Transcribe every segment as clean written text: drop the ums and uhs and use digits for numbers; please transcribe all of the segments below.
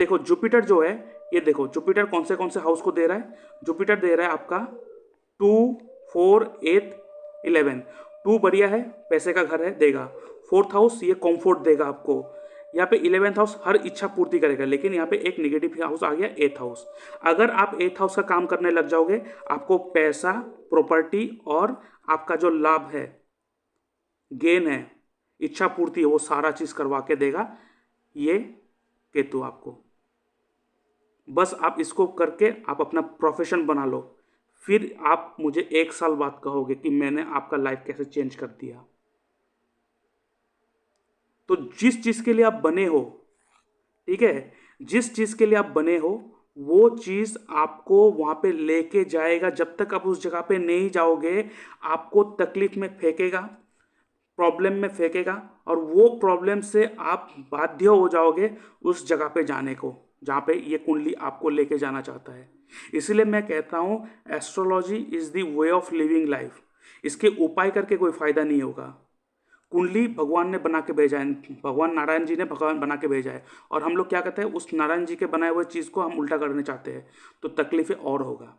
देखो जुपिटर जो है, ये देखो जुपिटर कौन से हाउस को दे रहा है। जुपिटर दे रहा है आपका 2, 4, 8, 11। 2 बढ़िया है, पैसे का घर है, देगा। 4th हाउस ये कंफर्ट देगा आपको। यहाँ पे 11th हाउस हर इच्छा पूर्ति करेगा, लेकिन यहाँ पे एक नेगेटिव हाउस आ गया 8th हाउस। अगर आप 8th हाउस का काम करने लग जाओगे, आपको पैसा, प्रॉपर्टी और आपका जो लाभ है, गेन है, इच्छा पूर्ति है, वो सारा चीज करवा के देगा ये केतु आपको। बस आप इसको करके आप अपना प्रोफेशन बना लो, फिर आप मुझे 1 साल बाद कहोगे कि मैंने आपका लाइफ कैसे चेंज कर दिया। तो जिस चीज के लिए आप बने हो, ठीक है, जिस चीज के लिए आप बने हो, वो चीज आपको वहां पे लेके जाएगा। जब तक आप उस जगह पे नहीं जाओगे, आपको तकलीफ में फेंकेगा, प्रॉब्लम में फेंकेगा, और वो प्रॉब्लम से आप बाध्य हो जाओगे उस जगह पे जाने को जहाँ पे ये कुंडली आपको लेके जाना चाहता है। इसीलिए मैं कहता हूँ astrology is the way of living life. इसके उपाय करके कोई फायदा नहीं होगा। कुंडली भगवान ने बना के भेजा है, भगवान नारायण जी ने भगवान बना के भेजा है, और हम लोग क्या कहते हैं, उस नारायण जी के बनाए हुए चीज़ को हम उल्टा करने चाहते हैं, तो तकलीफें और होगा।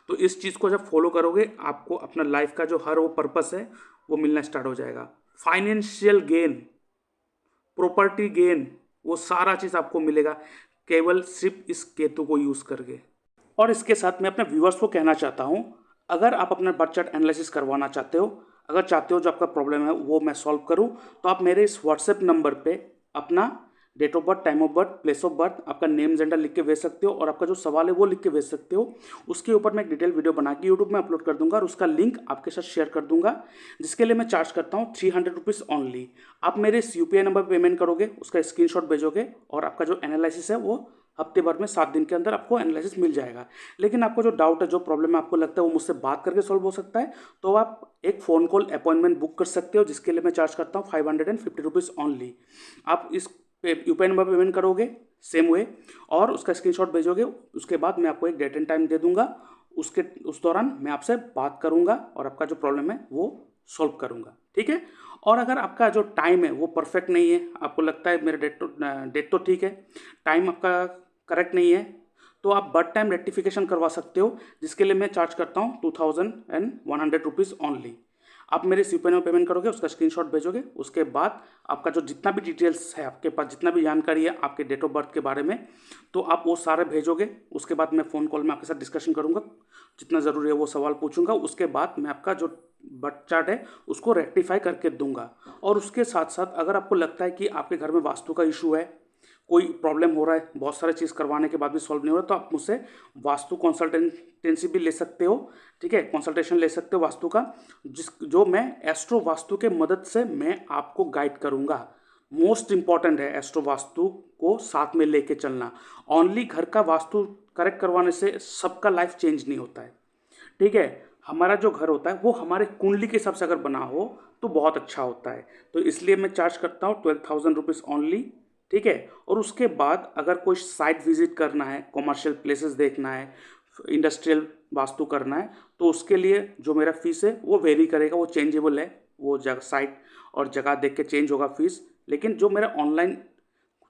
तो इस चीज़ को जब फॉलो करोगे, आपको अपना लाइफ का जो हर वो पर्पस है वो मिलना स्टार्ट हो जाएगा। फाइनेंशियल गेन, प्रॉपर्टी गेन, वो सारा चीज़ आपको मिलेगा केवल सिर्फ इस केतु को यूज़ करके। और इसके साथ मैं अपने व्यूअर्स को कहना चाहता हूँ, अगर आप अपना बर्थ चार्ट एनालिसिस करवाना चाहते हो, अगर चाहते हो जो आपका प्रॉब्लम है वो मैं सॉल्व करूँ, तो आप मेरे इस व्हाट्सएप नंबर पे अपना date of birth, time of birth, place of birth, आपका नेम जेंडर लिख के भेज सकते हो, और आपका जो सवाल है वो लिख के भेज सकते हो। उसके ऊपर मैं एक डिटेल वीडियो बना के यूट्यूब में अपलोड कर दूंगा, और उसका लिंक आपके साथ शेयर कर दूंगा, जिसके लिए मैं चार्ज करता हूँ 300 रुपीज़ ओनली। आप मेरे इस यूपीआई नंबर पर पेमेंट करोगे, उसका स्क्रीनशॉट भेजोगे, और आपका जो एनालिसिस है वो हफ्ते भर में 7 दिन के अंदर आपको एनालिसिस मिल जाएगा। लेकिन आपको जो डाउट है, जो प्रॉब्लम है, आपको लगता है वो मुझसे बात करके सॉल्व हो सकता है, तो आप एक फ़ोन कॉल अपॉइंटमेंट बुक कर सकते हो, जिसके लिए मैं चार्ज करता हूँ 550 रुपीज़ ओनली। आप इस यूपीआई नंबर पेमेंट करोगे सेम वे, और उसका स्क्रीनशॉट भेजोगे, उसके बाद मैं आपको एक डेट एंड टाइम दे दूंगा। उस दौरान मैं आपसे बात करूंगा और आपका जो प्रॉब्लम है वो सॉल्व करूंगा, ठीक है। और अगर आपका जो टाइम है वो परफेक्ट नहीं है, आपको लगता है मेरा डेट तो ठीक है, टाइम आपका करेक्ट नहीं है, तो आप बर्थ टाइम रेक्टिफिकेशन करवा सकते हो, जिसके लिए मैं चार्ज करता हूँ 2100 रुपीज़ ओनली। आप मेरे यूपीआई में पेमेंट करोगे, उसका स्क्रीनशॉट भेजोगे, उसके बाद आपका जो जितना भी डिटेल्स है, आपके पास जितना भी जानकारी है आपके डेट ऑफ बर्थ के बारे में, तो आप वो सारे भेजोगे। उसके बाद मैं फ़ोन कॉल में आपके साथ डिस्कशन करूँगा, जितना ज़रूरी है वो सवाल पूछूंगा। उसके बाद मैं आपका जो बर्थ चार्ट है उसको रेक्टिफाई करके दूंगा। और उसके साथ साथ अगर आपको लगता है कि आपके घर में वास्तु का इशू है, कोई प्रॉब्लम हो रहा है, बहुत सारे चीज़ करवाने के बाद भी सॉल्व नहीं हो रहा, तो आप मुझसे वास्तु कंसल्टेंसी भी ले सकते हो, ठीक है, कंसल्टेशन ले सकते हो वास्तु का, जो मैं एस्ट्रो वास्तु के मदद से मैं आपको गाइड करूंगा। मोस्ट इंपॉर्टेंट है एस्ट्रो वास्तु को साथ में लेके चलना। ओनली घर का वास्तु करेक्ट करवाने से सबका लाइफ चेंज नहीं होता है, ठीक है। हमारा जो घर होता है वो हमारे कुंडली के हिसाब से अगर बना हो तो बहुत अच्छा होता है। तो इसलिए मैं चार्ज करता हूँ 12,000 रुपीज़ ओनली, ठीक है। और उसके बाद अगर कोई साइट विजिट करना है, कॉमर्शियल प्लेसेस देखना है, इंडस्ट्रियल वास्तु करना है, तो उसके लिए जो मेरा फीस है वो वेरी करेगा, वो चेंजेबल है, वो जगह साइट और जगह देख के चेंज होगा फीस। लेकिन जो मेरा ऑनलाइन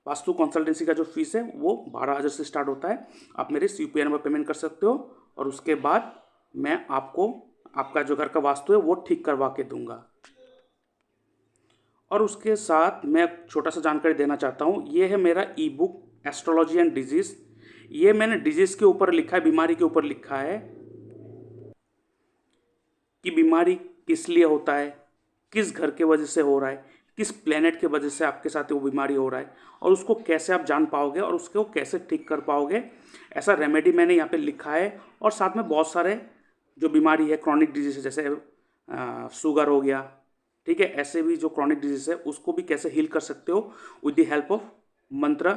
वास्तु कंसल्टेंसी का जो फीस है वो 12,000 से स्टार्ट होता है। आप मेरे यूपीआई नंबर पेमेंट कर सकते हो, और उसके बाद मैं आपको आपका जो घर का वास्तु है वो ठीक करवा के दूंगा। और उसके साथ मैं छोटा सा जानकारी देना चाहता हूँ, ये है मेरा ई बुक एस्ट्रोलॉजी एंड डिजीज़। ये मैंने डिजीज़ के ऊपर लिखा है, बीमारी के ऊपर लिखा है कि बीमारी किस लिए होता है, किस घर के वजह से हो रहा है, किस प्लेनेट के वजह से आपके साथ वो बीमारी हो रहा है, और उसको कैसे आप जान पाओगे और उसको कैसे ठीक कर पाओगे, ऐसा रेमेडी मैंने यहाँ पे लिखा है। और साथ में बहुत सारे जो बीमारी है, क्रॉनिक डिजीज है, जैसे शुगर हो गया, ठीक है, ऐसे भी जो क्रॉनिक डिजीज है उसको भी कैसे हील कर सकते हो विद द हेल्प ऑफ मंत्र,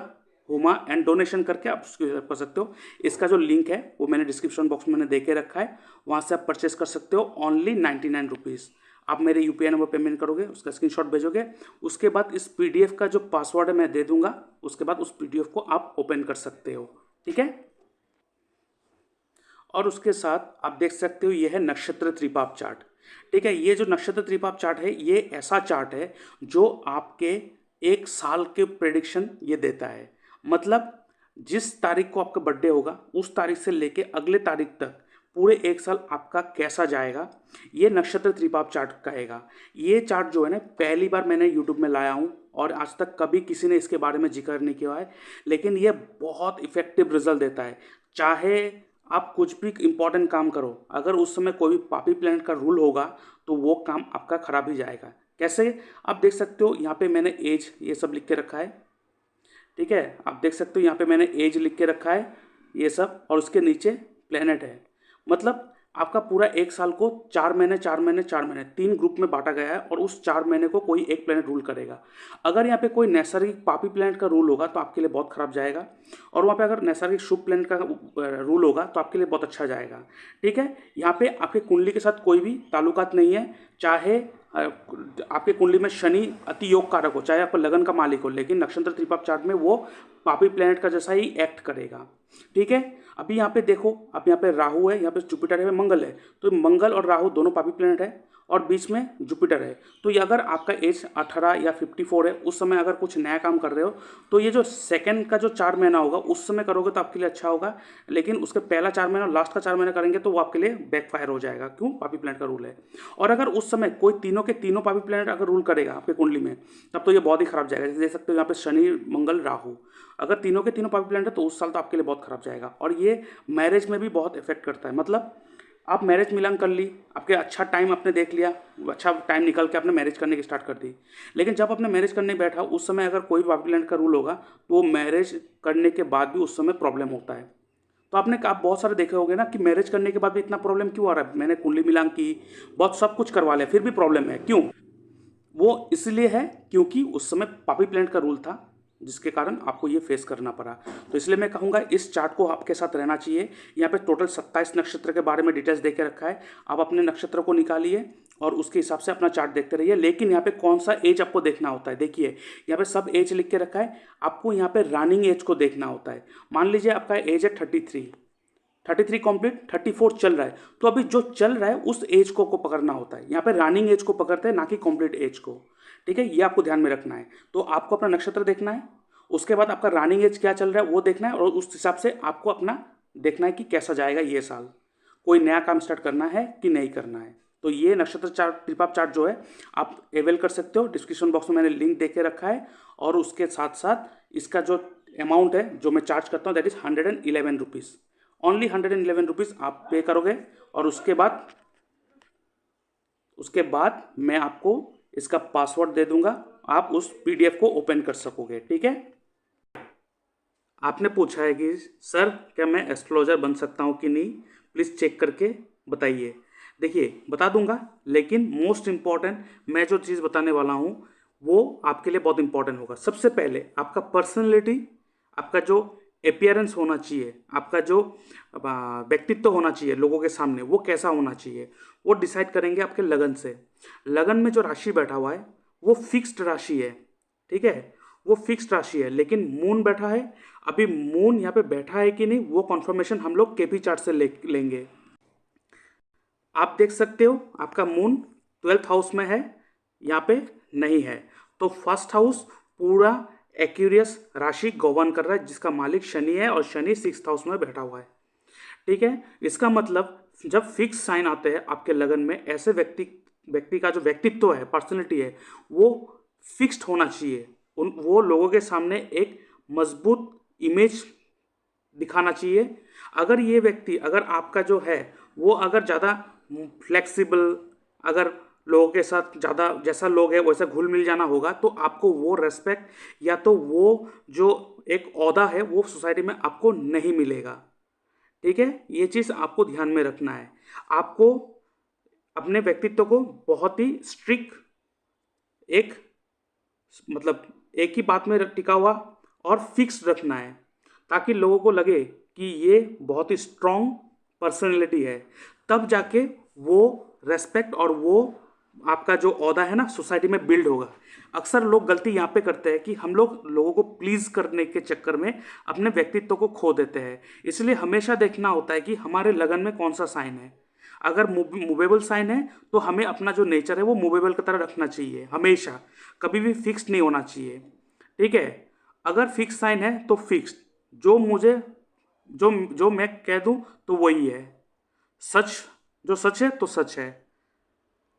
हुमा एंड डोनेशन करके आप उसकी हेल्प कर सकते हो। इसका जो लिंक है वो मैंने डिस्क्रिप्शन बॉक्स में दे के रखा है, वहाँ से आप परचेस कर सकते हो ओनली 99 रुपीज़। आप मेरे यूपीआई नंबर पेमेंट करोगे, उसका स्क्रीनशॉट भेजोगे, उसके बाद इस पीडीएफ का जो पासवर्ड है मैं दे दूंगा, उसके बाद उस पीडीएफ को आप ओपन कर सकते हो, ठीक है। और उसके साथ आप देख सकते हो ये है नक्षत्र त्रिपाप चार्ट, ठीक है। ये जो नक्षत्र त्रिपाप चार्ट है ये ऐसा चार्ट है जो आपके 1 साल के प्रेडिक्शन ये देता है। मतलब जिस तारीख को आपका बर्थडे होगा उस तारीख से लेके अगले तारीख तक पूरे एक साल आपका कैसा जाएगा, ये नक्षत्र त्रिपाप चार्ट कहेगा। ये चार्ट जो है ना, पहली बार मैंने यूट्यूब में लाया हूँ और आज तक कभी किसी ने इसके बारे में जिक्र नहीं किया है, लेकिन ये बहुत इफेक्टिव रिजल्ट देता है। चाहे आप कुछ भी इंपॉर्टेंट काम करो, अगर उस समय कोई भी पापी प्लैनेट का रूल होगा तो वो काम आपका खराब ही जाएगा। कैसे? आप देख सकते हो यहाँ पे मैंने एज ये सब लिख के रखा है, ठीक है। आप देख सकते हो यहाँ पे मैंने एज लिख के रखा है ये सब, और उसके नीचे प्लेनेट है। मतलब आपका पूरा एक साल को 4 महीने 4 महीने 4 महीने 3 ग्रुप में बांटा गया है और उस 4 महीने को कोई एक प्लेनेट रूल करेगा। अगर यहाँ पे कोई नैसर्गिक पापी प्लेनेट का रूल होगा तो आपके लिए बहुत खराब जाएगा, और वहाँ पे अगर नैसर्गिक शुभ प्लेनेट का रूल होगा तो आपके लिए बहुत अच्छा जाएगा, ठीक है। यहाँ पे आपके कुंडली के साथ कोई भी ताल्लुकात नहीं है, चाहे आपके कुंडली में शनि अति योग कारक हो, चाहे आपका लगन का मालिक हो, लेकिन नक्षत्र त्रिपाप चार्ट में वो पापी प्लेनेट का जैसा ही एक्ट करेगा, ठीक है। अभी यहाँ पे देखो, अब यहाँ पे राहु है, यहाँ पे जुपिटर है, मंगल है, तो मंगल और राहु दोनों पापी प्लेनेट है और बीच में जुपिटर है। तो ये अगर आपका एज 18 या 54 है, उस समय अगर कुछ नया काम कर रहे हो तो ये जो सेकंड का जो 4 महीना होगा उस समय करोगे तो आपके लिए अच्छा होगा, लेकिन उसके पहला 4 महीना और लास्ट का 4 महीना करेंगे तो वो आपके लिए बैकफायर हो जाएगा। क्यों? पापी प्लेनेट का रूल है। और अगर उस समय कोई तीनों के तीनों पापी प्लेनेट अगर रूल करेगा आपके कुंडली में, तब तो ये बहुत ही खराब जाएगा। जैसे देख सकते हो यहाँ पे शनि मंगल राहु, अगर तीनों के तीनों पापी प्लेनेट है तो उस साल तो आपके लिए बहुत खराब जाएगा। और ये मैरिज में भी बहुत इफेक्ट करता है। मतलब आप मैरिज मिलन कर ली, आपके अच्छा टाइम आपने देख लिया, अच्छा टाइम निकल के आपने मैरिज करने की स्टार्ट कर दी, लेकिन जब आपने मैरिज करने बैठा उस समय अगर कोई पापी प्लेनेट का रूल होगा तो वो मैरिज करने के बाद भी उस समय प्रॉब्लम होता है। तो आप बहुत सारे देखे होंगे ना कि मैरिज करने के बाद भी इतना प्रॉब्लम क्यों आ रहा है, मैंने कुंडली मिलान की, बहुत सब कुछ करवा लिया, फिर भी प्रॉब्लम है। क्यों? वो इसलिए है क्योंकि उस समय पापी प्लेनेट का रूल था जिसके कारण आपको ये फेस करना पड़ा। तो इसलिए मैं कहूँगा इस चार्ट को आपके साथ रहना चाहिए। यहाँ पे टोटल 27 नक्षत्र के बारे में डिटेल्स दे के रखा है, आप अपने नक्षत्र को निकालिए और उसके हिसाब से अपना चार्ट देखते रहिए। लेकिन यहाँ पे कौन सा एज आपको देखना होता है, देखिए यहाँ पे सब एज लिख के रखा है, आपको यहाँ पे रनिंग एज को देखना होता है। मान लीजिए आपका एज है 33 कंप्लीट, 34 चल रहा है, तो अभी जो चल रहा है उस एज को पकड़ना होता है। यहाँ पे रनिंग एज को पकड़ते हैं, ना कि कंप्लीट एज को, ठीक है। ये आपको ध्यान में रखना है। तो आपको अपना नक्षत्र देखना है, उसके बाद आपका रनिंग एज क्या चल रहा है वो देखना है, और उस हिसाब से आपको अपना देखना है कि कैसा जाएगा ये साल, कोई नया काम स्टार्ट करना है कि नहीं करना है। तो ये नक्षत्र चार्ट, त्रिपाप चार्ट जो है आप अवेल कर सकते हो। डिस्क्रिप्शन बॉक्स में मैंने लिंक दे के रखा है, और उसके साथ साथ इसका जो अमाउंट है जो मैं चार्ज करता हूँ that is 111 rupees, only 111 rupees आप पे करोगे, और उसके बाद मैं आपको इसका पासवर्ड दे दूंगा, आप उस पीडीएफ को ओपन कर सकोगे, ठीक है। आपने पूछा है कि सर क्या मैं एस्ट्रोलॉजर बन सकता हूँ कि नहीं, प्लीज़ चेक करके बताइए। देखिए बता दूंगा, लेकिन मोस्ट इम्पॉर्टेंट मैं जो चीज़ बताने वाला हूँ वो आपके लिए बहुत इंपॉर्टेंट होगा। सबसे पहले आपका पर्सनैलिटी, आपका जो अपीयरेंस होना चाहिए, आपका जो व्यक्तित्व होना चाहिए लोगों के सामने, वो कैसा होना चाहिए, वो डिसाइड करेंगे आपके लगन से। लगन में जो राशि बैठा हुआ है वो फिक्स्ड राशि है, ठीक है, वो फिक्स्ड राशि है। लेकिन मून बैठा है, अभी मून यहाँ पे बैठा है कि नहीं वो कॉन्फर्मेशन हम लोग केपी चार्ट से लेंगे। आप देख सकते हो आपका मून 12th हाउस में है, यहाँ पे नहीं है, तो फर्स्ट हाउस पूरा एक्यूरियस राशि गवर्न कर रहा है जिसका मालिक शनि है, और शनि 6th हाउस में बैठा हुआ है, ठीक है। इसका मतलब जब फिक्स साइन आते हैं आपके लगन में, ऐसे व्यक्ति का जो व्यक्तित्व है, पर्सनैलिटी है, वो फिक्स्ड होना चाहिए। वो लोगों के सामने एक मजबूत इमेज दिखाना चाहिए। अगर ये व्यक्ति, अगर आपका जो है वो अगर ज़्यादा फ्लेक्सिबल, अगर लोगों के साथ ज़्यादा जैसा लोग है वैसा घुल मिल जाना होगा, तो आपको वो रेस्पेक्ट या तो वो जो एक ओहदा है वो सोसाइटी में आपको नहीं मिलेगा, ठीक है। ये चीज़ आपको ध्यान में रखना है। आपको अपने व्यक्तित्व को बहुत ही स्ट्रिक्ट, एक मतलब एक ही बात में टिका हुआ और फिक्स रखना है, ताकि लोगों को लगे कि ये बहुत ही स्ट्रॉन्ग पर्सनैलिटी है। तब जाके वो रेस्पेक्ट और वो आपका जो ओहदा है ना सोसाइटी में बिल्ड होगा। अक्सर लोग गलती यहाँ पे करते हैं कि हम लोग लोगों को प्लीज़ करने के चक्कर में अपने व्यक्तित्व को खो देते हैं। इसलिए हमेशा देखना होता है कि हमारे लगन में कौन सा साइन है। अगर मूवेबल साइन है तो हमें अपना जो नेचर है वो मूवेबल की तरह रखना चाहिए, हमेशा कभी भी फिक्स्ड नहीं होना चाहिए, ठीक है। अगर फिक्स साइन है तो फिक्स, जो मुझे जो जो मैं कह दूं तो वही है, सच जो सच है तो सच है।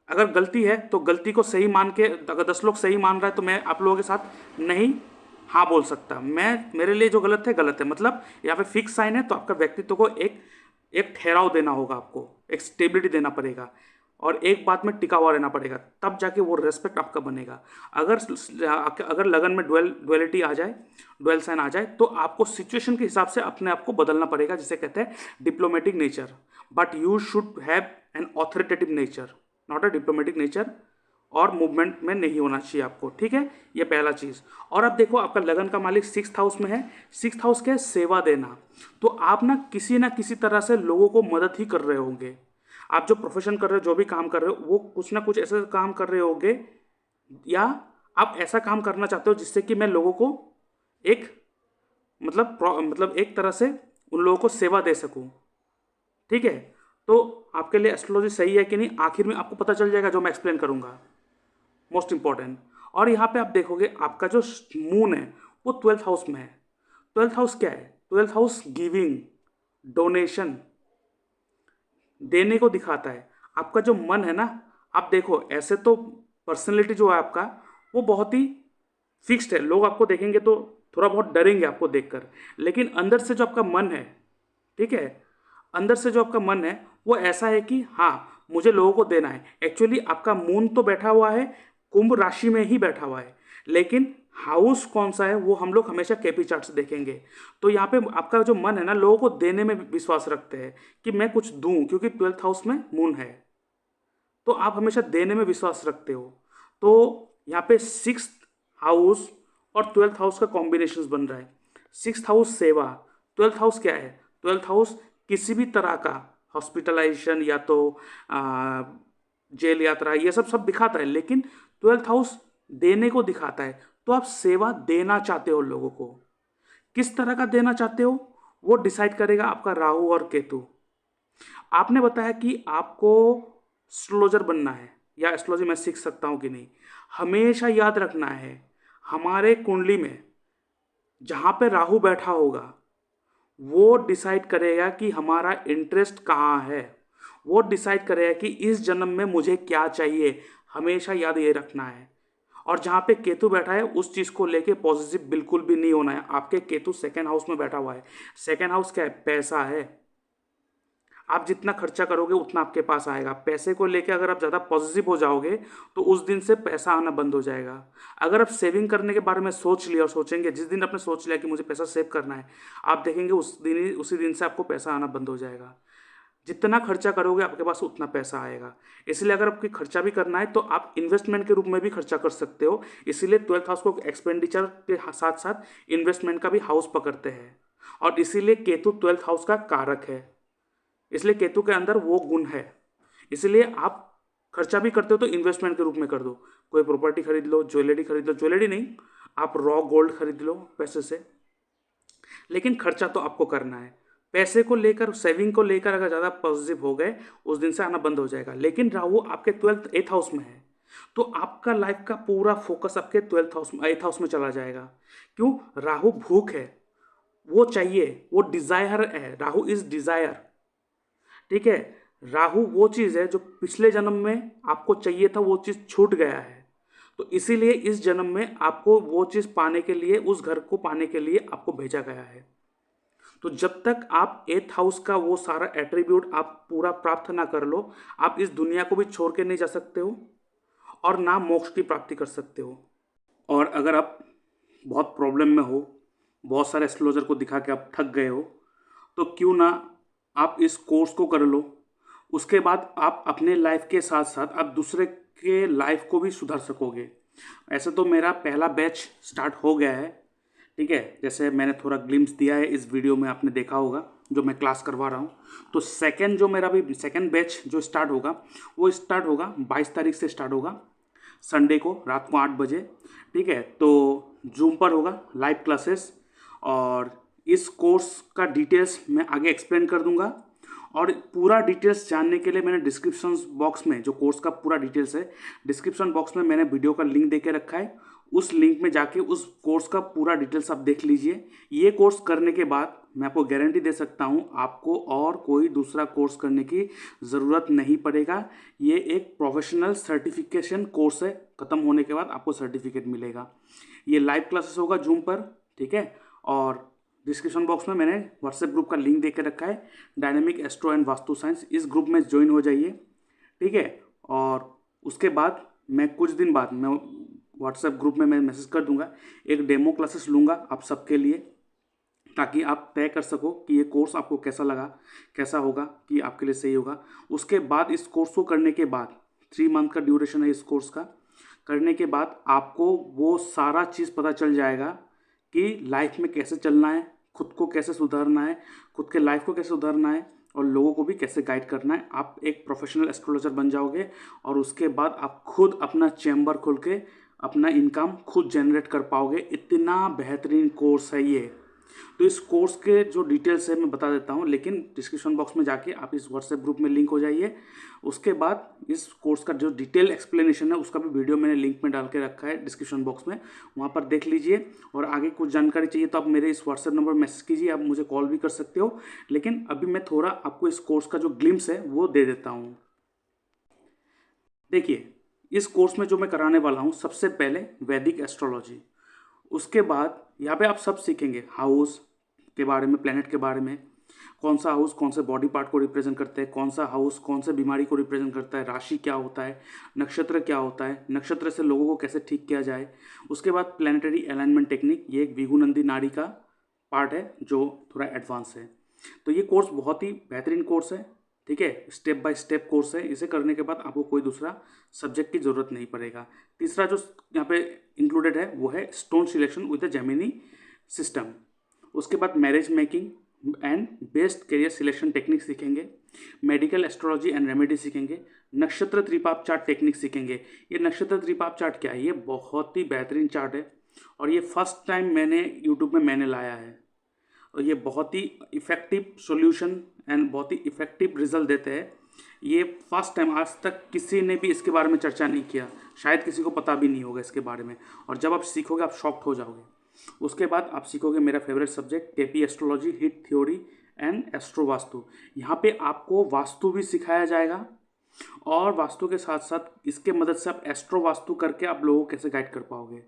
अगर गलती है तो गलती को सही मान के, अगर 10 लोग सही मान रहा है तो मैं आप लोगों के साथ नहीं हाँ बोल सकता। मैं, मेरे लिए जो गलत है गलत है, मतलब यहाँ पे फिक्स साइन है तो आपका व्यक्तित्व को एक एक ठहराव देना होगा, आपको एक स्टेबिलिटी देना पड़ेगा और एक बात में टिका हुआ रहना पड़ेगा, तब जाके वो रेस्पेक्ट आपका बनेगा। अगर अगर लगन में डुअलिटी आ जाए, डुअल साइन आ जाए, तो आपको सिचुएशन के हिसाब से अपने आप को बदलना पड़ेगा, जिसे कहते हैं diplomatic nature. But you should have an authoritative nature, not a diplomatic nature, और मूवमेंट में नहीं होना चाहिए आपको, ठीक है। ये पहला चीज़। और अब देखो, आपका लगन का मालिक 6th हाउस में है। 6th हाउस क्या है? सेवा देना। तो आप ना किसी तरह से लोगों को मदद ही कर रहे होंगे। आप जो प्रोफेशन कर रहे हो, जो भी काम कर रहे हो, वो कुछ ना कुछ ऐसे काम कर रहे होंगे, या आप ऐसा काम करना चाहते हो जिससे कि मैं लोगों को एक मतलब एक तरह से उन लोगों को सेवा दे सकूं, ठीक है। तो आपके लिए एस्ट्रोलॉजी सही है कि नहीं, आखिर में आपको पता चल जाएगा, जो मैं एक्सप्लेन करूंगा, मोस्ट इंपॉर्टेंट। और यहाँ पे आप देखोगे आपका जो मून है वो 12th हाउस में है। 12th हाउस क्या है? 12th हाउस गिविंग, डोनेशन, देने को दिखाता है। आपका जो मन है ना, आप देखो, ऐसे तो पर्सनैलिटी जो है आपका वो बहुत ही फिक्स्ड है, लोग आपको देखेंगे तो थोड़ा बहुत डरेंगे आपको देखकर, लेकिन अंदर से जो आपका मन है, ठीक है, अंदर से जो आपका मन है वो ऐसा है कि हाँ, मुझे लोगों को देना है। एक्चुअली आपका मून तो बैठा हुआ है कुंभ राशि में ही बैठा हुआ है, लेकिन हाउस कौन सा है वो हम लोग हमेशा केपी चार्ट से देखेंगे। तो यहाँ पे आपका जो मन है ना, लोगों को देने में विश्वास रखते हैं कि मैं कुछ दूं, क्योंकि 12th हाउस में मून है, तो आप हमेशा देने में विश्वास रखते हो। तो यहाँ पे 6th हाउस और 12th हाउस का कॉम्बिनेशन बन रहा है। 6th हाउस सेवा, 12th हाउस क्या है? 12th हाउस किसी भी तरह का हॉस्पिटलाइजेशन या तो जेल यात्रा, ये सब सब दिखाता है, लेकिन 12th हाउस देने को दिखाता है। तो आप सेवा देना चाहते हो लोगों को, किस तरह का देना चाहते हो वो डिसाइड करेगा आपका राहु और केतु। आपने बताया कि आपको एस्ट्रोलॉजर बनना है या एस्ट्रोलॉजी मैं सीख सकता हूं कि नहीं। हमेशा याद रखना है, हमारे कुंडली में जहां पे राहु बैठा होगा वो डिसाइड करेगा कि हमारा इंटरेस्ट कहाँ है, वो डिसाइड करेगा कि इस जन्म में मुझे क्या चाहिए। हमेशा याद ये रखना है। और जहाँ पे केतु बैठा है उस चीज़ को लेके पॉजिटिव बिल्कुल भी नहीं होना है। आपके केतु 2nd हाउस में बैठा हुआ है। 2nd हाउस क्या है? पैसा है। आप जितना खर्चा करोगे उतना आपके पास आएगा। पैसे को लेके अगर आप ज़्यादा पॉजिटिव हो जाओगे तो उस दिन से पैसा आना बंद हो जाएगा। अगर आप सेविंग करने के बारे में सोच लिया और सोचेंगे, जिस दिन आपने सोच लिया कि मुझे पैसा सेव करना है, आप देखेंगे उसी दिन से आपको पैसा आना बंद हो जाएगा। जितना खर्चा करोगे आपके पास उतना पैसा आएगा। इसलिए अगर आपको खर्चा भी करना है तो आप इन्वेस्टमेंट के रूप में भी खर्चा कर सकते हो। इसीलिए 12th हाउस को एक्सपेंडिचर के साथ साथ इन्वेस्टमेंट का भी हाउस पकड़ते हैं, और इसीलिए केतु 12th हाउस का कारक है। इसलिए केतु के अंदर वो गुण है। इसलिए आप खर्चा भी करते हो तो इन्वेस्टमेंट के रूप में कर दो। कोई प्रॉपर्टी खरीद लो, ज्वेलरी खरीद लो, ज्वेलरी नहीं, आप रॉ गोल्ड खरीद लो पैसे से, लेकिन खर्चा तो आपको करना है। पैसे को लेकर, सेविंग को लेकर अगर ज़्यादा पॉजिटिव हो गए उस दिन से आना बंद हो जाएगा। लेकिन राहु आपके 8th हाउस में है, तो आपका लाइफ का पूरा फोकस आपके 12th हाउस में, 8th हाउस में चला जाएगा। क्यों? राहु भूख है, वो चाहिए, वो डिजायर है। राहु इज डिजायर, ठीक है। राहु वो चीज़ है जो पिछले जन्म में आपको चाहिए था, वो चीज़ छूट गया है। तो इसीलिए इस जन्म में आपको वो चीज़ पाने के लिए, उस घर को पाने के लिए आपको भेजा गया है। तो जब तक आप 8th हाउस का वो सारा एट्रीब्यूट आप पूरा प्राप्त ना कर लो, आप इस दुनिया को भी छोड़ के नहीं जा सकते हो और ना मोक्ष की प्राप्ति कर सकते हो। और अगर आप बहुत प्रॉब्लम में हो, बहुत सारे एस्ट्रोलॉजर को दिखा के आप थक गए हो, तो क्यों ना आप इस कोर्स को कर लो। उसके बाद आप अपने लाइफ के साथ साथ आप दूसरे के लाइफ को भी सुधार सकोगे। ऐसे तो मेरा पहला बैच स्टार्ट हो गया है, ठीक है। जैसे मैंने थोड़ा ग्लिम्स दिया है इस वीडियो में, आपने देखा होगा जो मैं क्लास करवा रहा हूँ। तो सेकेंड बैच जो स्टार्ट होगा वो स्टार्ट होगा 22 तारीख से स्टार्ट होगा, संडे को रात को 8 बजे, ठीक है। तो जूम पर होगा लाइव क्लासेस, और इस कोर्स का डिटेल्स मैं आगे एक्सप्लेन कर दूंगा। और पूरा डिटेल्स जानने के लिए मैंने डिस्क्रिप्शन बॉक्स में, जो कोर्स का पूरा डिटेल्स है, डिस्क्रिप्शन बॉक्स में मैंने वीडियो का लिंक दे के रखा है। उस लिंक में जाके उस कोर्स का पूरा डिटेल्स आप देख लीजिए। ये कोर्स करने के बाद मैं आपको गारंटी दे सकता हूँ आपको और कोई दूसरा कोर्स करने की ज़रूरत नहीं पड़ेगा। ये एक प्रोफेशनल सर्टिफिकेशन कोर्स है, ख़त्म होने के बाद आपको सर्टिफिकेट मिलेगा। ये लाइव क्लासेस होगा जूम पर, ठीक है। और डिस्क्रिप्शन बॉक्स में मैंने व्हाट्सएप ग्रुप का लिंक दे के रखा है, dynamic astro and vastu science. इस ग्रुप में ज्वाइन हो जाइए, ठीक है। और उसके बाद मैं कुछ दिन बाद मैं व्हाट्सएप ग्रुप में मैं मैसेज कर दूंगा, एक डेमो क्लासेस लूँगा आप सबके लिए, ताकि आप तय कर सको कि ये कोर्स आपको कैसा लगा, कैसा होगा, कि आपके लिए सही होगा। उसके बाद इस कोर्स को करने के बाद 3 मंथ का ड्यूरेशन है इस कोर्स का, करने के बाद आपको वो सारा चीज़ पता चल जाएगा कि लाइफ में कैसे चलना है, खुद को कैसे सुधारना है, खुद के लाइफ को कैसे सुधारना है, और लोगों को भी कैसे गाइड करना है। आप एक प्रोफेशनल एस्ट्रोलॉजर बन जाओगे और उसके बाद आप खुद अपना चैम्बर खोल के अपना इनकम खुद जनरेट कर पाओगे। इतना बेहतरीन कोर्स है ये। तो इस कोर्स के जो डिटेल्स है मैं बता देता हूँ, लेकिन डिस्क्रिप्शन बॉक्स में जाके आप इस व्हाट्सएप ग्रुप में लिंक हो जाइए। उसके बाद इस कोर्स का जो डिटेल एक्सप्लेनेशन है उसका भी वीडियो मैंने लिंक में डाल के रखा है डिस्क्रिप्शन बॉक्स में, वहाँ पर देख लीजिए। और आगे कुछ जानकारी चाहिए तो आप मेरे इस व्हाट्सएप नंबर मैसेज कीजिए, आप मुझे कॉल भी कर सकते हो। लेकिन अभी मैं थोड़ा आपको इस कोर्स का जो ग्लिम्स है वो दे देता हूँ। देखिए, इस कोर्स में जो मैं कराने वाला हूँ, सबसे पहले वैदिक एस्ट्रोलॉजी, उसके बाद यहाँ पे आप सब सीखेंगे हाउस के बारे में, प्लेनेट के बारे में, कौन सा हाउस कौन से बॉडी पार्ट को रिप्रेजेंट करते हैं, कौन सा हाउस कौन से बीमारी को रिप्रेजेंट करता है, राशि क्या होता है, नक्षत्र क्या होता है, नक्षत्र से लोगों को कैसे ठीक किया जाए। उसके बाद प्लेनेटरी अलाइनमेंट टेक्निक, ये एक विगुनंदी नाड़ी का पार्ट है जो थोड़ा एडवांस है। तो ये कोर्स बहुत ही बेहतरीन कोर्स है, ठीक है। स्टेप बाय स्टेप कोर्स है। इसे करने के बाद आपको कोई दूसरा सब्जेक्ट की ज़रूरत नहीं पड़ेगा। तीसरा जो यहाँ पे इंक्लूडेड है वो है stone selection with the Gemini system. उसके बाद marriage making and best career selection technique सीखेंगे, मेडिकल एस्ट्रोलॉजी एंड रेमेडी सीखेंगे, नक्षत्र त्रिपाप चार्ट टेक्निक सीखेंगे। ये नक्षत्र त्रिपाप चार्ट क्या है? ये बहुत ही बेहतरीन चार्ट है और ये फर्स्ट टाइम मैंने यूट्यूब में मैंने लाया है, और ये बहुत ही इफ़ेक्टिव सॉल्यूशन एंड बहुत ही इफ़ेक्टिव रिजल्ट देते हैं। ये फर्स्ट टाइम, आज तक किसी ने भी इसके बारे में चर्चा नहीं किया, शायद किसी को पता भी नहीं होगा इसके बारे में। और जब आप सीखोगे आप शॉक्ड हो जाओगे। उसके बाद आप सीखोगे मेरा favourite subject KP astrology, hit theory and astro vastu. यहाँ पे आपको वास्तु भी सिखाया जाएगा, और वास्तु के साथ साथ इसके मदद से आप एस्ट्रो वास्तु करके आप लोगों को कैसे गाइड कर पाओगे,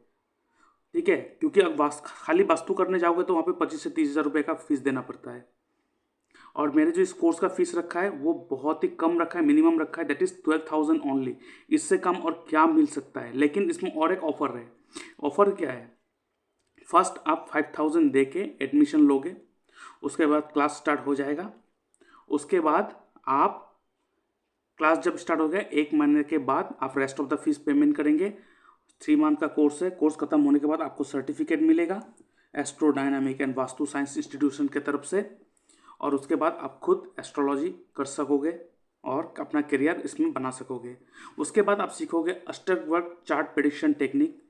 ठीक है। क्योंकि अब खाली वास्तु करने जाओगे तो वहाँ पे 25 से 30 हज़ार रुपये का फीस देना पड़ता है। और मैंने जो इस कोर्स का फीस रखा है वो बहुत ही कम रखा है, मिनिमम रखा है, दैट इज़ 12,000 ओनली। इससे कम और क्या मिल सकता है। लेकिन इसमें और एक ऑफर है। ऑफर क्या है? फर्स्ट आप 5,000 दे के एडमिशन लोगे, उसके बाद क्लास स्टार्ट हो जाएगा। उसके बाद आप क्लास जब स्टार्ट हो गया 1 महीने के बाद आप rest of the fees payment करेंगे। 3 मंथ का कोर्स है। कोर्स खत्म होने के बाद आपको सर्टिफिकेट मिलेगा astro dynamic and vastu science institution के तरफ से, और उसके बाद आप खुद एस्ट्रोलॉजी कर सकोगे और अपना करियर इसमें बना सकोगे। उसके बाद आप सीखोगे अष्टवर्ग चार्ट प्रेडिक्शन टेक्निक।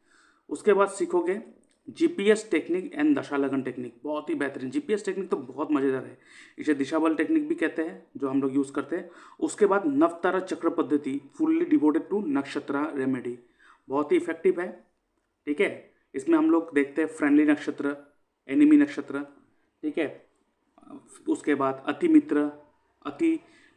उसके बाद सीखोगे जीपीएस टेक्निक एंड दशालग्न टेक्निक, बहुत ही बेहतरीन। जीपीएस टेक्निक तो बहुत मज़ेदार है, इसे दिशाबल टेक्निक भी कहते हैं जो हम लोग यूज़ करते हैं। उसके बाद नवतारा चक्र पद्धति, फुल्ली डिवोटेड टू नक्षत्र रेमेडी, बहुत ही इफेक्टिव है, ठीक है। इसमें हम लोग देखते हैं फ्रेंडली नक्षत्र, एनिमी नक्षत्र, ठीक है। उसके बाद अति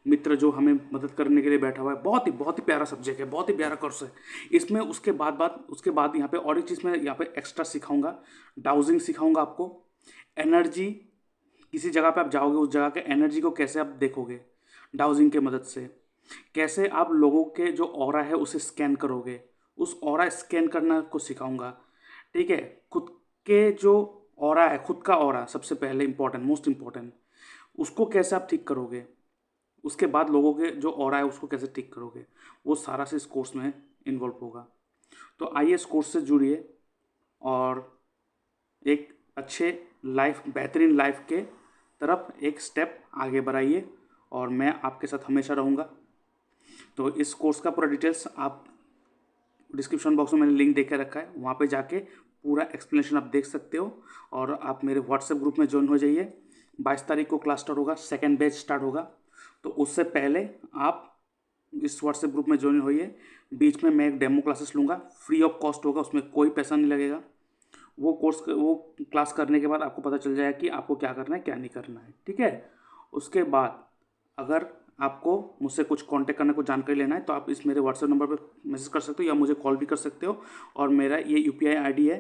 मित्र जो हमें मदद करने के लिए बैठा हुआ है। बहुत ही प्यारा सब्जेक्ट है, बहुत ही प्यारा कोर्स है इसमें। उसके बाद यहाँ पे और एक चीज़ मैं यहाँ पे एक्स्ट्रा सिखाऊंगा, डाउजिंग सिखाऊंगा आपको। एनर्जी, किसी जगह पे आप जाओगे उस जगह के एनर्जी को कैसे आप देखोगे डाउजिंग के मदद से, कैसे आप लोगों के जो ऑरा है उसे स्कैन करोगे, उस ऑरा स्कैन करना को सिखाऊंगा, ठीक है। खुद के जो ऑरा है, खुद का ऑरा सबसे पहले इंपॉर्टेंट, मोस्ट इंपॉर्टेंट, उसको कैसे आप ठीक करोगे, उसके बाद लोगों के जो ऑरा है उसको कैसे ठीक करोगे, वो सारा से इस कोर्स में इन्वॉल्व होगा। तो आइए इस कोर्स से जुड़िए और एक अच्छे लाइफ, बेहतरीन लाइफ के तरफ एक स्टेप आगे बढ़ाइए, और मैं आपके साथ हमेशा रहूँगा। तो इस कोर्स का पूरा डिटेल्स आप डिस्क्रिप्शन बॉक्स में मैंने लिंक दे के रखा है, वहाँ पे जाके पूरा एक्सप्लेनेशन आप देख सकते हो। और आप मेरे व्हाट्सएप ग्रुप में ज्वाइन हो जाइए। 22 तारीख को क्लास स्टार्ट होगा, सेकेंड बैच स्टार्ट होगा। तो उससे पहले आप इस व्हाट्सएप ग्रुप में ज्वाइन होइए। बीच में मैं एक डेमो क्लासेस लूँगा, फ्री ऑफ कॉस्ट होगा, उसमें कोई पैसा नहीं लगेगा। वो क्लास करने के बाद आपको पता चल जाएगा कि आपको क्या करना है क्या नहीं करना है, ठीक है। उसके बाद अगर आपको मुझसे कुछ कांटेक्ट करना, कुछ जानकारी लेना है, तो आप इस मेरे व्हाट्सएप नंबर पर मैसेज कर सकते हो या मुझे कॉल भी कर सकते हो। और मेरा ये UPI ID है,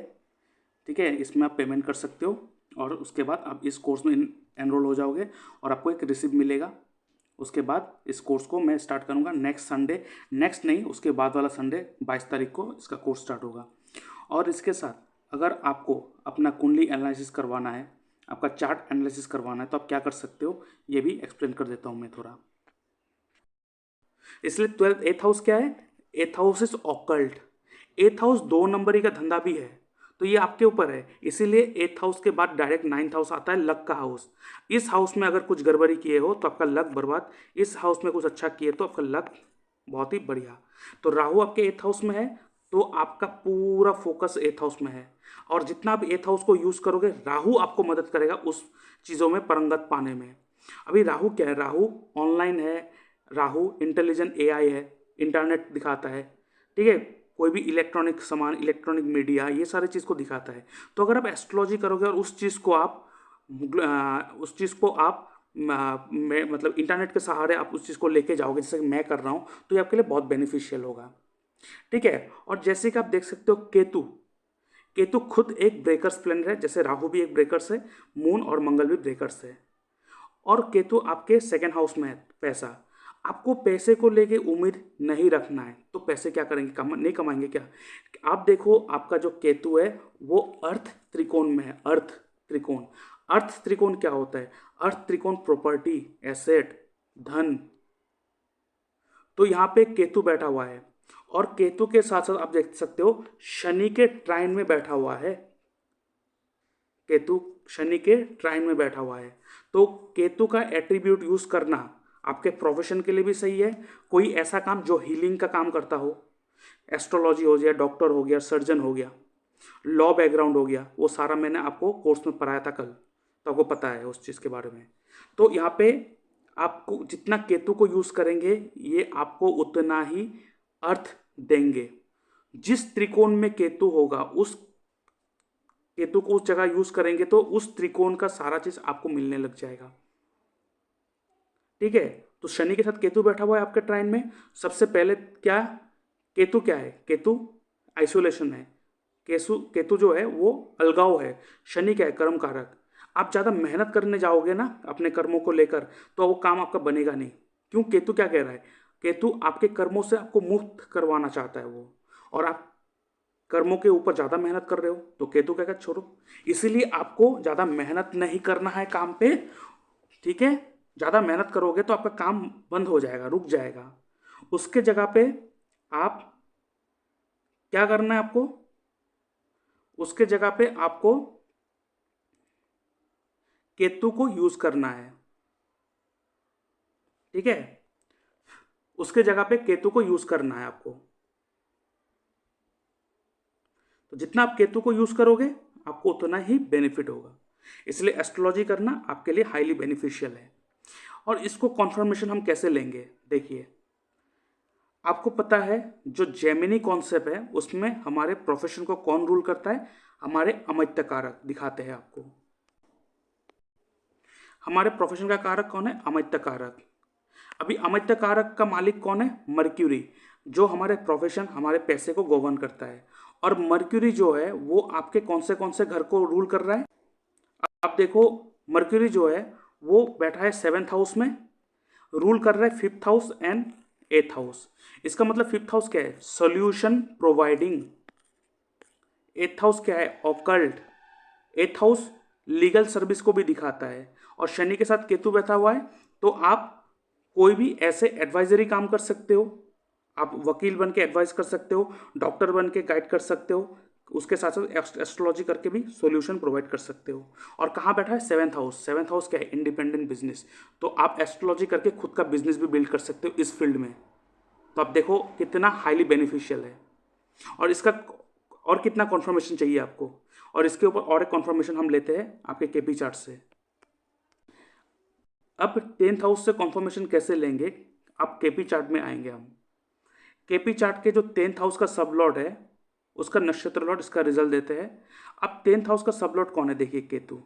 ठीक है, इसमें आप पेमेंट कर सकते हो। और उसके बाद आप इस कोर्स में एनरोल हो जाओगे और आपको एक रिसिप्ट मिलेगा। उसके बाद इस कोर्स को मैं स्टार्ट करूँगा नेक्स्ट संडे, नेक्स्ट नहीं उसके बाद वाला संडे 22 तारीख को इसका कोर्स स्टार्ट होगा। और इसके साथ अगर आपको अपना कुंडली एनालिसिस करवाना है, आपका चार्ट एनालिसिस करवाना है, तो आप क्या कर सकते हो ये भी एक्सप्लेन कर देता हूँ मैं थोड़ा। इसलिए 12th 8th हाउस क्या है? 8th house is occult. 8th house 2 नंबरी का धंधा भी है, तो ये आपके ऊपर है। इसीलिए 8th हाउस के बाद डायरेक्ट 9th हाउस आता है, लक का हाउस। इस हाउस में अगर कुछ गड़बड़ी किए हो तो आपका लक बर्बाद, इस हाउस में कुछ अच्छा किए तो आपका लक बहुत ही बढ़िया। तो राहु आपके 8th हाउस में है, तो आपका पूरा फोकस 8th हाउस में है। और जितना आप 8th हाउस को यूज़ करोगे, राहु आपको मदद करेगा उस चीज़ों में परंगत पाने में। अभी राहु क्या है? राहु ऑनलाइन है, राहु इंटेलिजेंट AI है, इंटरनेट दिखाता है, ठीक है, कोई भी इलेक्ट्रॉनिक सामान, इलेक्ट्रॉनिक मीडिया, ये सारी चीज़ को दिखाता है। तो अगर आप एस्ट्रोलॉजी करोगे और उस चीज़ को आप मतलब इंटरनेट के सहारे आप उस चीज़ को लेके जाओगे, जैसे कि मैं कर रहा हूँ, तो ये आपके लिए बहुत बेनिफिशियल होगा, ठीक है। और जैसे कि आप देख सकते हो, केतु केतु खुद एक ब्रेकर्स प्लेनेट है, जैसे राहु भी एक ब्रेकर्स है, मून और मंगल भी ब्रेकर्स है। और केतु आपके सेकेंड हाउस में है, पैसा। आपको पैसे को लेके उम्मीद नहीं रखना है, तो पैसे क्या करेंगे? नहीं कमाएंगे क्या? आप देखो, आपका जो केतु है वो अर्थ त्रिकोण में है। अर्थ त्रिकोण, अर्थ त्रिकोण क्या होता है? अर्थ त्रिकोण प्रॉपर्टी, एसेट, धन। तो यहाँ पे केतु बैठा हुआ है, और केतु के साथ साथ आप देख सकते हो शनि के ट्राइन में बैठा हुआ है। केतु शनि के ट्राइन में बैठा हुआ है। तो केतु का एट्रीब्यूट यूज करना आपके प्रोफेशन के लिए भी सही है। कोई ऐसा काम जो हीलिंग का काम करता हो, एस्ट्रोलॉजी हो गया, डॉक्टर हो गया, सर्जन हो गया, लॉ बैकग्राउंड हो गया, वो सारा मैंने आपको कोर्स में पढ़ाया था कल, तो आपको पता है उस चीज़ के बारे में। तो यहाँ पे आपको जितना केतु को यूज करेंगे, ये आपको उतना ही अर्थ देंगे। जिस त्रिकोण में केतु होगा, उस केतु को उस जगह यूज करेंगे तो उस त्रिकोण का सारा चीज आपको मिलने लग जाएगा, ठीक है। तो शनि के साथ केतु बैठा हुआ है आपके ट्राइन में। सबसे पहले क्या, केतु क्या है? केतु आइसोलेशन है। केतु जो है वो अलगाव है। शनि क्या है? कर्म कारक। आप ज़्यादा मेहनत करने जाओगे ना अपने कर्मों को लेकर, तो वो काम आपका बनेगा नहीं। क्यों? केतु क्या कह रहा है? केतु आपके कर्मों से आपको मुक्त करवाना चाहता है वो, और आप कर्मों के ऊपर ज़्यादा मेहनत कर रहे हो, तो केतु कहेगा छोड़ो। इसीलिए आपको ज़्यादा मेहनत नहीं करना है काम पे, ठीक है। ज़्यादा मेहनत करोगे तो आपका काम बंद हो जाएगा, रुक जाएगा। उसके जगह पे आप क्या करना है आपको? उसके जगह पे आपको केतु को यूज करना है, ठीक है। उसके जगह पे केतु को यूज करना है आपको। तो जितना आप केतु को यूज करोगे, आपको उतना ही बेनिफिट होगा। इसलिए एस्ट्रोलॉजी करना आपके लिए हाईली बेनिफिशियल है। और इसको कॉन्फर्मेशन हम कैसे लेंगे? देखिए, आपको पता है जो जेमिनी कॉन्सेप्ट है उसमें हमारे प्रोफेशन को कौन रूल करता है? हमारे अमित्य कारक दिखाते हैं आपको। हमारे प्रोफेशन का कारक कौन है? अमित्य कारक। अभी अमित्य कारक का मालिक कौन है? मर्क्यूरी, जो हमारे प्रोफेशन, हमारे पैसे को गवर्न करता है। और मर्क्यूरी जो है वो आपके कौन से घर को रूल कर रहा है? आप देखो, मर्क्यूरी जो है वो बैठा है 7th हाउस में, रूल कर रहा है 5th house and 8th house. इसका मतलब 5th हाउस क्या है? Solution providing. 8th हाउस क्या है? Occult. 8th house legal service को भी दिखाता है। और शनि के साथ केतु बैठा हुआ है, तो आप कोई भी ऐसे एडवाइजरी काम कर सकते हो। आप वकील बन के एडवाइस कर सकते हो, डॉक्टर बन के गाइड कर सकते हो, उसके साथ साथ एस्ट्रोलॉजी करके भी सॉल्यूशन प्रोवाइड कर सकते हो। और कहाँ बैठा है? 7th house. 7th हाउस क्या है? Independent business. तो आप एस्ट्रोलॉजी करके खुद का बिजनेस भी बिल्ड कर सकते हो इस फील्ड में। तो आप देखो कितना हाईली बेनिफिशियल है। और इसका और कितना कॉन्फर्मेशन चाहिए आपको? और इसके ऊपर और एक कॉन्फर्मेशन हम लेते हैं आपके केपी चार्ट से। अब 10th हाउस से कॉन्फर्मेशन कैसे लेंगे? अब केपी चार्ट में आएंगे हम। केपी चार्ट के जो 10th हाउस का सब लॉर्ड है उसका नक्षत्र लॉर्ड इसका रिजल्ट देते हैं। अब 10th हाउस का सब लॉर्ड कौन है, देखिए केतु।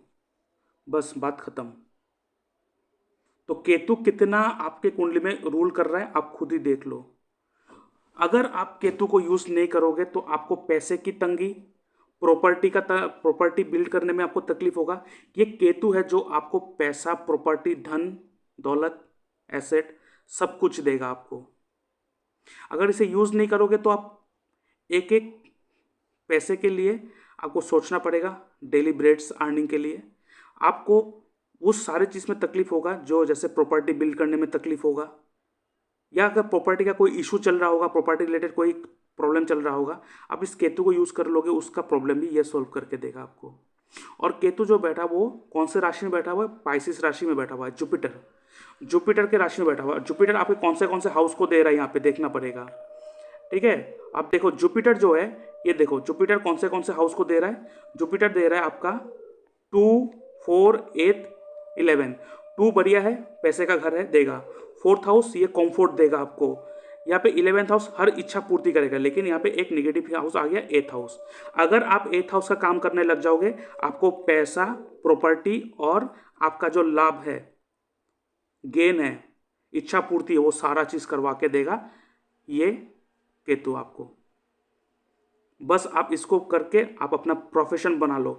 बस बात खत्म। तो केतु कितना आपके कुंडली में रूल कर रहा है आप खुद ही देख लो। अगर आप केतु को यूज नहीं करोगे तो आपको पैसे की तंगी, प्रॉपर्टी बिल्ड करने में आपको तकलीफ होगा। ये केतु है जो आपको पैसा, प्रॉपर्टी, धन दौलत, एसेट सब कुछ देगा आपको। अगर इसे यूज नहीं करोगे तो आप एक एक पैसे के लिए आपको सोचना पड़ेगा, डेली ब्रेड्स अर्निंग के लिए आपको उस सारे चीज़ में तकलीफ होगा, जो जैसे प्रॉपर्टी बिल्ड करने में तकलीफ होगा, या अगर प्रॉपर्टी का कोई इशू चल रहा होगा, प्रॉपर्टी रिलेटेड कोई प्रॉब्लम चल रहा होगा, आप इस केतु को यूज़ कर लोगे, उसका प्रॉब्लम भी ये सॉल्व करके देगा आपको। और केतु जो बैठा वो कौन से राशि में बैठा हुआ है, पाइसिस राशि में बैठा हुआ है। जुपिटर के राशि में बैठा हुआ है। जुपिटर आपके कौन से हाउस को दे रहा है यहाँ पे देखना पड़ेगा, ठीक है। अब देखो जुपिटर जो है, ये देखो जुपिटर कौन से हाउस को दे रहा है। जुपिटर दे रहा है आपका 2, 4, 8, 11। 2 बढ़िया है, पैसे का घर है, देगा। 4th हाउस ये कंफर्ट देगा आपको। यहाँ पे 11th हाउस हर इच्छा पूर्ति करेगा, लेकिन यहाँ पे एक नेगेटिव हाउस आ गया 8th हाउस। अगर आप 8th हाउस का काम करने लग जाओगे, आपको पैसा, प्रॉपर्टी और आपका जो लाभ है, गेन है, इच्छा पूर्ति है, वो सारा चीज करवा के देगा ये केतु आपको। बस आप इसको करके आप अपना प्रोफेशन बना लो,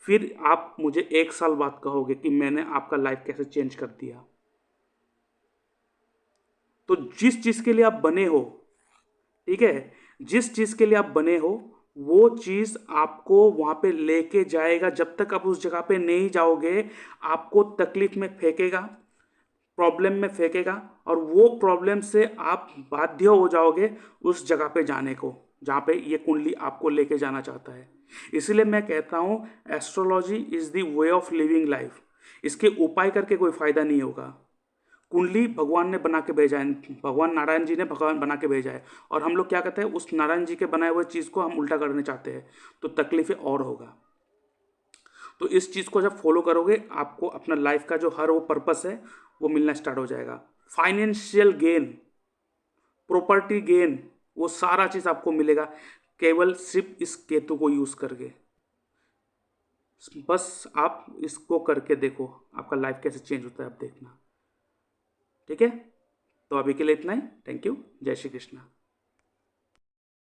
फिर आप मुझे 1 साल बाद कहोगे कि मैंने आपका लाइफ कैसे चेंज कर दिया। तो जिस चीज के लिए आप बने हो, ठीक है, जिस चीज के लिए आप बने हो वो चीज आपको वहां पे लेके जाएगा। जब तक आप उस जगह पे नहीं जाओगे आपको तकलीफ में फेंकेगा, प्रॉब्लम में फेंकेगा, और वो प्रॉब्लम से आप बाध्य हो जाओगे उस जगह पे जाने को जहाँ पे ये कुंडली आपको लेके जाना चाहता है। इसलिए मैं कहता हूँ astrology is the way of living life. इसके उपाय करके कोई फायदा नहीं होगा। कुंडली भगवान ने बना के भेजा है, भगवान नारायण जी ने भगवान बना के भेजा है, और हम लोग क्या कहते हैं, उस नारायण जी के बनाए हुए चीज़ को हम उल्टा करने चाहते हैं, तो तकलीफें और होगा। तो इस चीज़ को जब फॉलो करोगे आपको अपना लाइफ का जो हर वो पर्पस है वो मिलना स्टार्ट हो जाएगा। फाइनेंशियल गेन, प्रॉपर्टी गेन, वो सारा चीज़ आपको मिलेगा केवल सिर्फ इस केतु को यूज़ करके। बस आप इसको करके देखो आपका लाइफ कैसे चेंज होता है, आप देखना, ठीक है। तो अभी के लिए इतना ही। Thank you. जय श्री कृष्णा।